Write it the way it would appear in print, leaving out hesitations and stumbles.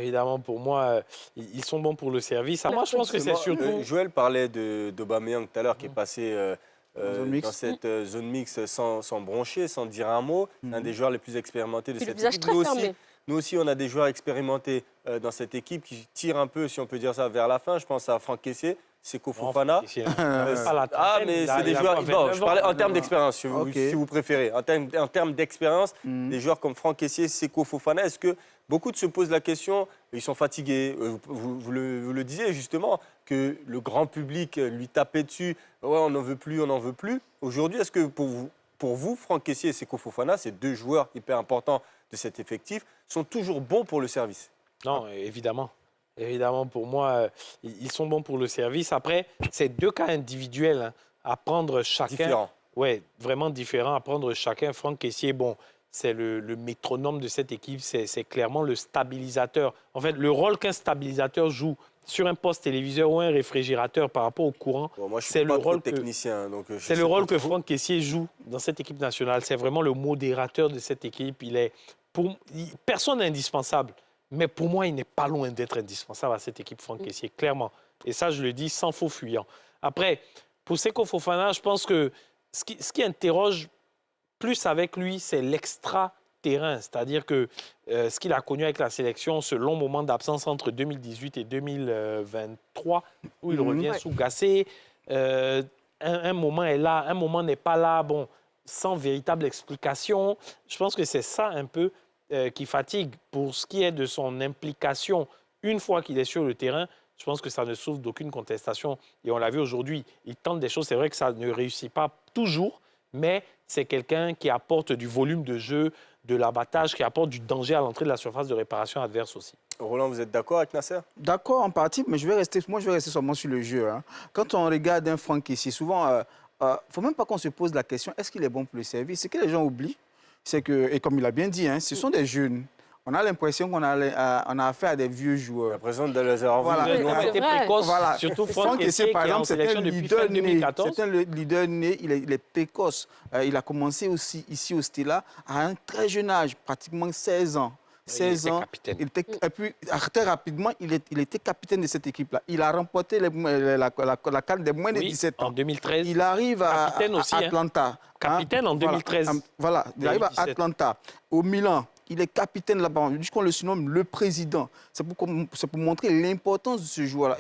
évidemment, pour moi, ils sont bons pour le service. Moi, je pense que c'est surtout... Joël parlait d'Aubameyang tout à l'heure, qui est passé dans cette zone mixte sans broncher, sans dire un mot. Un des joueurs les plus expérimentés de cette équipe. Nous aussi, on a des joueurs expérimentés dans cette équipe qui tirent un peu, si on peut dire ça, vers la fin. Je pense à Franck Kessié, Seko Fofana. Mais c'est des joueurs... Bon, je parlais en termes d'expérience, si vous préférez. En termes d'expérience, des joueurs comme Franck Kessié, Seko Fofana, est-ce que beaucoup se posent la question, ils sont fatigués, vous le disiez justement, que le grand public lui tapait dessus, ouais, on n'en veut plus, on n'en veut plus. Aujourd'hui, est-ce que pour vous, Franck Kessié et Seko Fofana, ces deux joueurs hyper importants de cet effectif, sont toujours bons pour le service? Non, évidemment. Évidemment, pour moi, ils sont bons pour le service. Après, c'est deux cas individuels, hein, à prendre chacun. Différents. Oui, vraiment différents, à prendre chacun. Franck Kessié, bon, c'est le métronome de cette équipe, c'est clairement le stabilisateur. En fait, le rôle qu'un stabilisateur joue sur un poste téléviseur ou un réfrigérateur par rapport au courant, c'est le rôle technicien. C'est le rôle que Franck Kessié joue dans cette équipe nationale. C'est vraiment le modérateur de cette équipe. Personne n'est indispensable. Mais pour moi, il n'est pas loin d'être indispensable à cette équipe, Franck Kessié, clairement. Et ça, je le dis sans faux fuyant. Après, pour Seko Fofana, je pense que ce qui interroge plus avec lui, c'est l'extra-terrain. C'est-à-dire que ce qu'il a connu avec la sélection, ce long moment d'absence entre 2018 et 2023, où il revient sous Gassé, un moment est là, un moment n'est pas là, bon, sans véritable explication. Je pense que c'est ça un peu qui fatigue. Pour ce qui est de son implication, une fois qu'il est sur le terrain, je pense que ça ne souffre d'aucune contestation. Et on l'a vu aujourd'hui, il tente des choses. C'est vrai que ça ne réussit pas toujours, mais c'est quelqu'un qui apporte du volume de jeu, de l'abattage, qui apporte du danger à l'entrée de la surface de réparation adverse aussi. Roland, vous êtes d'accord avec Nasser? D'accord en partie, mais je vais rester seulement sur le jeu. Hein. Quand on regarde un Franck Kessié, souvent, il ne faut même pas qu'on se pose la question, est-ce qu'il est bon pour le service? Ce que les gens oublient, c'est que, et comme il a bien dit, hein, ce sont des jeunes. On a l'impression qu'on a affaire à des vieux joueurs. La présence de Lazare. Ils ont été précoces, surtout Franck Kessié, par exemple, c'est un leader né. 2014. C'est un leader né, il est précoce. Il a commencé aussi ici au Stella à un très jeune âge, pratiquement 16 ans. 16 ans. Et puis, très rapidement, il était capitaine de cette équipe-là. Il a remporté la CAN des moins de 17 ans. En 2013. Il arrive à Atlanta. Capitaine en 2013. Voilà, il arrive à Atlanta. Au Milan, il est capitaine là-bas. Jusqu'on le surnomme le président. C'est pour montrer l'importance de ce joueur-là.